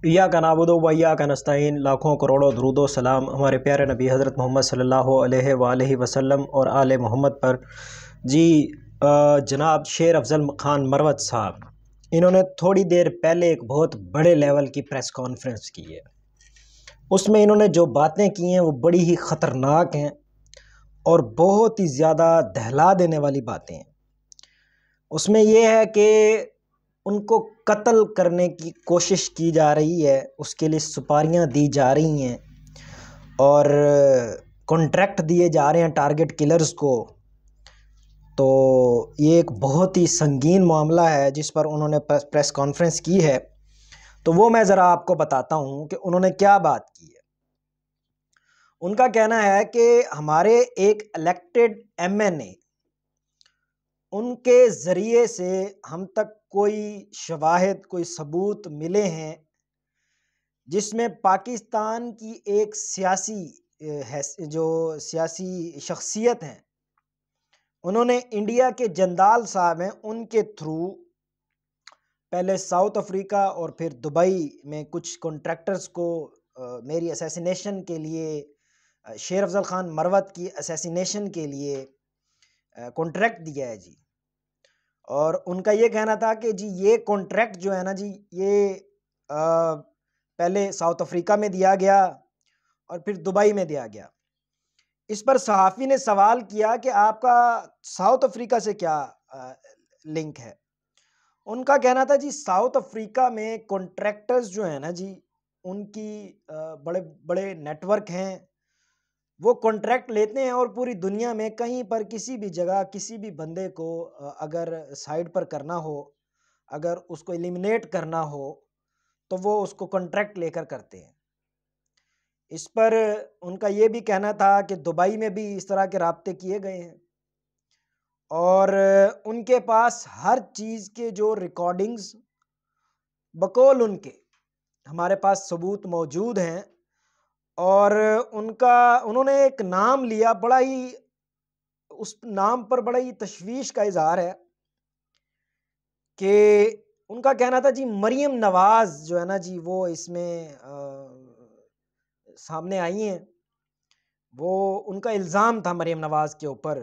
इय्याक नअबुदु व इय्याक नस्तईन। लाखों करोड़ों दरूद व सलाम हमारे प्यारे नबी हज़रत मोहम्मद सल्लल्लाहु अलैहि वसल्लम और आले मोहम्मद पर। जी जनाब शेर अफजल ख़ान मरवत साहब, इन्होंने थोड़ी देर पहले एक बहुत बड़े लेवल की प्रेस कॉन्फ्रेंस की है। उसमें इन्होंने जो बातें की हैं वो बड़ी ही ख़तरनाक हैं और बहुत ही ज़्यादा दहला देने वाली बातें हैं। उसमें ये है कि उनको कत्ल करने की कोशिश की जा रही है, उसके लिए सुपारियां दी जा रही हैं और कॉन्ट्रैक्ट दिए जा रहे हैं टारगेट किलर्स को। तो ये एक बहुत ही संगीन मामला है जिस पर उन्होंने प्रेस कॉन्फ्रेंस की है। तो वो मैं ज़रा आपको बताता हूँ कि उन्होंने क्या बात की है। उनका कहना है कि हमारे एक इलेक्टेड एमएनए, उनके ज़रिए से हम तक कोई शवाहिद, कोई सबूत मिले हैं जिसमें पाकिस्तान की एक सियासी शख्सियत हैं, उन्होंने इंडिया के जंदाल साहब हैं, उनके थ्रू पहले साउथ अफ्रीका और फिर दुबई में कुछ कॉन्ट्रैक्टर्स को मेरी असैसिनेशन के लिए, शेर अफजल ख़ान मरवत की असैसिनेशन के लिए कॉन्ट्रैक्ट दिया है जी। और उनका ये कहना था कि जी ये कॉन्ट्रैक्ट जो है ना जी, ये पहले साउथ अफ्रीका में दिया गया और फिर दुबई में दिया गया। इस पर सहाफ़ी ने सवाल किया कि आपका साउथ अफ्रीका से क्या लिंक है। उनका कहना था जी साउथ अफ्रीका में कॉन्ट्रैक्टर्स जो हैं ना जी, उनकी बड़े बड़े नेटवर्क हैं, वो कॉन्ट्रैक्ट लेते हैं और पूरी दुनिया में कहीं पर किसी भी जगह किसी भी बंदे को अगर साइड पर करना हो, अगर उसको एलिमिनेट करना हो तो वो उसको कॉन्ट्रैक्ट लेकर करते हैं। इस पर उनका ये भी कहना था कि दुबई में भी इस तरह के राब्ते किए गए हैं और उनके पास हर चीज़ के जो रिकॉर्डिंग्स बकौल उनके हमारे पास सबूत मौजूद हैं। और उन्होंने एक नाम लिया, बड़ा ही उस नाम पर बड़ा ही तशवीश का इजहार है कि उनका कहना था जी मरियम नवाज़ जो है ना जी, वो इसमें सामने आई हैं। वो उनका इल्ज़ाम था मरियम नवाज़ के ऊपर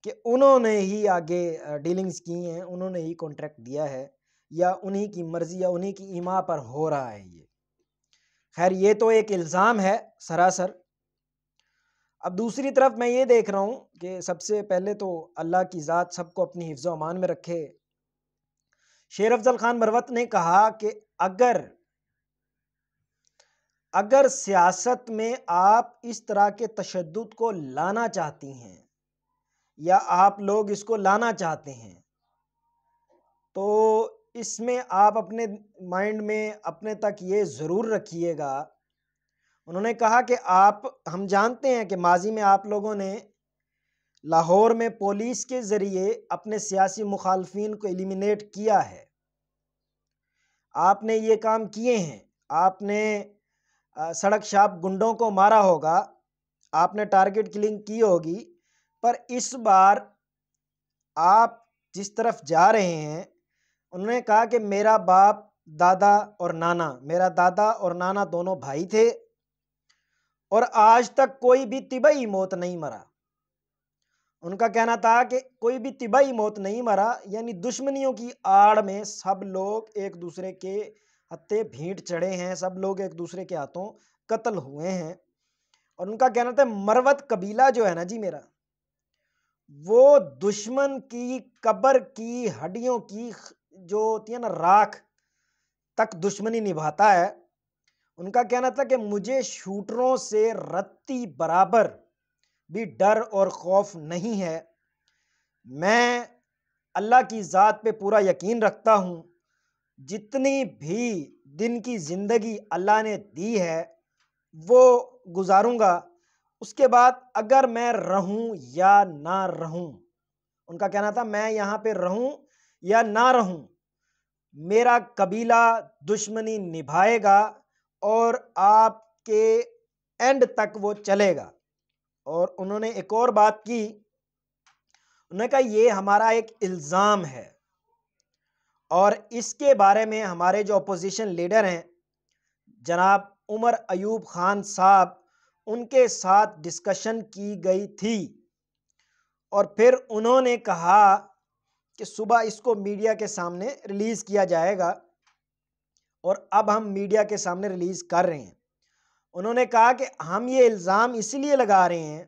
कि उन्होंने ही आगे डीलिंग्स की हैं, उन्होंने ही कॉन्ट्रैक्ट दिया है या उन्हीं की मर्ज़ी या उन्हीं की ईमा पर हो रहा है ये। खैर ये तो एक इल्ज़ाम है सरासर। अब दूसरी तरफ मैं ये देख रहा हूँ कि सबसे पहले तो अल्लाह की ज़ात सबको अपनी हिफ्ज़ व अमान में रखे। शेर अफजल ख़ान मरवत ने कहा कि अगर सियासत में आप इस तरह के तशद्दुद को लाना चाहती हैं या आप लोग इसको लाना चाहते हैं तो इसमें आप अपने माइंड में अपने तक ये ज़रूर रखिएगा। उन्होंने कहा कि हम जानते हैं कि माजी में आप लोगों ने लाहौर में पुलिस के ज़रिए अपने सियासी मुखालफिन को एलिमिनेट किया है, आपने ये काम किए हैं, आपने सड़क शाप गुंडों को मारा होगा, आपने टारगेट किलिंग की होगी, पर इस बार आप जिस तरफ जा रहे हैं, उन्होंने कहा कि मेरा बाप, दादा और नाना, मेरा दादा और नाना दोनों भाई थे और आज तक कोई भी तिबई मौत नहीं मरा। उनका कहना था कि कोई भी तिबई मौत नहीं मरा, यानी दुश्मनियों की आड़ में सब लोग एक दूसरे के हत्थे भींट चढ़े हैं, सब लोग एक दूसरे के हाथों कत्ल हुए हैं। और उनका कहना था मरवत कबीला जो है ना जी मेरा, वो दुश्मन की कब्र की हड्डियों की जो होती है ना राख तक दुश्मनी निभाता है। उनका कहना था कि मुझे शूटरों से रत्ती बराबर भी डर और खौफ नहीं है। मैं अल्लाह की ज़ात पे पूरा यकीन रखता हूँ, जितनी भी दिन की ज़िंदगी अल्लाह ने दी है वो गुजारूंगा, उसके बाद अगर मैं रहूं या ना रहूं, उनका कहना था मैं यहाँ पे रहूं या ना रहूं, मेरा कबीला दुश्मनी निभाएगा और आपके एंड तक वो चलेगा। और उन्होंने एक और बात की, उन्होंने कहा ये हमारा एक इल्ज़ाम है और इसके बारे में हमारे जो अपोजिशन लीडर हैं جناب عمر ایوب خان صاحب، ان کے ساتھ ڈسکشن کی گئی تھی، اور پھر انہوں نے کہا کہ صبح اس کو میڈیا کے سامنے ریلیز کیا جائے گا، اور اب ہم میڈیا کے سامنے ریلیز کر رہے ہیں۔ انہوں نے کہا کہ ہم یہ الزام اس لیے لگا رہے ہیں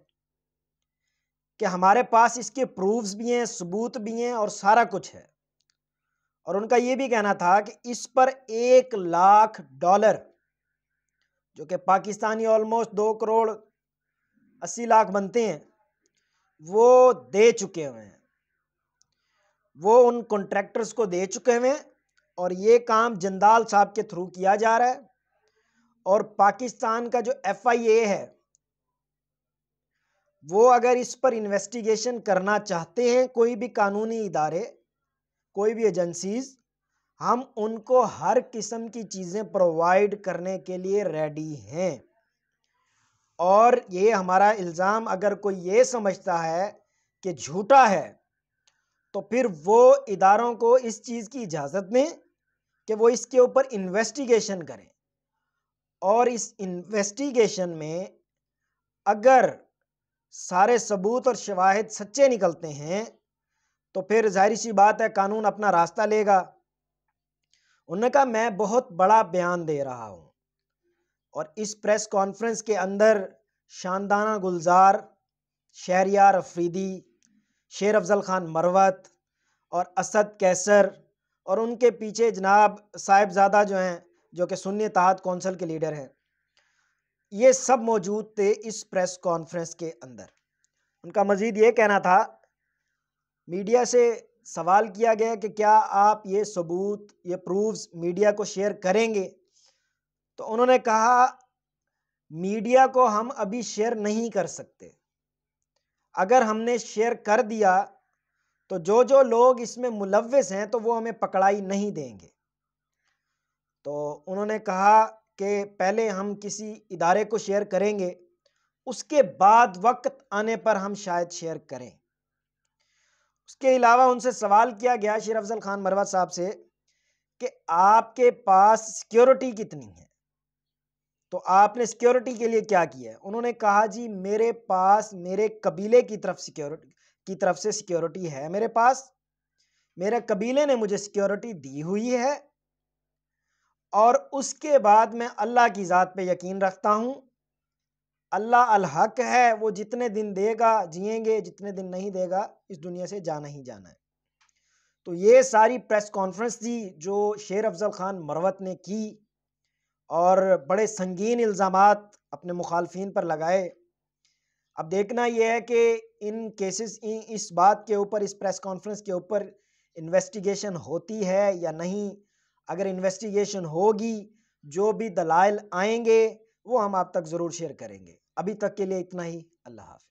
کہ ہمارے پاس اس کے پروفز بھی ہیں، ثبوت بھی ہیں، اور سارا کچھ ہے۔ اور ان کا یہ بھی کہنا تھا کہ اس پر $1,00,000، جو کہ پاکستانی آلموسٹ 2,80,00,000 بنتے ہیں، وہ دے چکے ہوئے ہیں، وہ ان کنٹریکٹرز کو دے چکے ہوئے ہیں، اور یہ کام جندال صاحب کے تھرو کیا جا رہا ہے۔ اور پاکستان کا جو FIA ہے، وہ اگر اس پر انویسٹیگیشن کرنا چاہتے ہیں، کوئی بھی قانونی ادارے، کوئی بھی ایجنسیز، ہم ان کو ہر قسم کی چیزیں پرووائڈ کرنے کے لیے ریڈی ہیں۔ اور یہ ہمارا الزام اگر کوئی یہ سمجھتا ہے کہ جھوٹا ہے، تو پھر وہ اداروں کو اس چیز کی اجازت دیں کہ وہ اس کے اوپر انویسٹیگیشن کریں، اور اس انویسٹیگیشن میں اگر سارے ثبوت اور شواہد سچے نکلتے ہیں تو پھر ظاہری سی بات ہے قانون اپنا راستہ لے گا۔ انہوں نے کہا میں بہت بڑا بیان دے رہا ہوں، اور اس پریس کانفرنس کے اندر شاندانہ گلزار، شہریار افریدی، شیر افضل خان مروت اور اسد کیسر، اور ان کے پیچھے جناب صاحبزادہ جو ہیں، جو کہ سنی اتحاد کونسل کے لیڈر ہیں، یہ سب موجود تھے اس پریس کانفرنس کے اندر۔ ان کا مزید یہ کہنا تھا، میڈیا سے سوال کیا گیا کہ کیا آپ یہ ثبوت، یہ پروفز میڈیا کو شیئر کریں گے؟ تو انہوں نے کہا میڈیا کو ہم ابھی شیئر نہیں کر سکتے، اگر ہم نے شیئر کر دیا تو جو لوگ اس میں ملوث ہیں تو وہ ہمیں پکڑائی نہیں دیں گے۔ تو انہوں نے کہا کہ پہلے ہم کسی ادارے کو شیئر کریں گے، اس کے بعد وقت آنے پر ہم شاید شیئر کریں۔ اس کے علاوہ ان سے سوال کیا گیا شیر افضل خان مروت صاحب سے کہ آپ کے پاس سیکیورٹی کتنی ہے، تو آپ نے سیکیورٹی کے لیے کیا کیا ہے؟ انہوں نے کہا جی میرے پاس میرے قبیلے کی طرف سے سیکیورٹی ہے، میرے پاس میرے قبیلے نے مجھے سیکیورٹی دی ہوئی ہے، اور اس کے بعد میں اللہ کی ذات پہ یقین رکھتا ہوں، اللہ الحق ہے، وہ جتنے دن دے گا جئیں گے، جتنے دن نہیں دے گا اس دنیا سے جانا ہی جانا ہے۔ تو یہ ساری پریس کانفرنس تھی جو شیر افضل خان مروت نے کی، اور بڑے سنگین الزامات اپنے مخالفین پر لگائے۔ اب دیکھنا یہ ہے کہ ان کیسز، اس بات کے اوپر، اس پریس کانفرنس کے اوپر انویسٹیگیشن ہوتی ہے یا نہیں۔ اگر انویسٹیگیشن ہوگی، جو بھی دلائل آئیں گے وہ ہم آپ تک ضرور شیئر کریں گے۔ ابھی تک کے لیے اتنا ہی، اللہ حافظ۔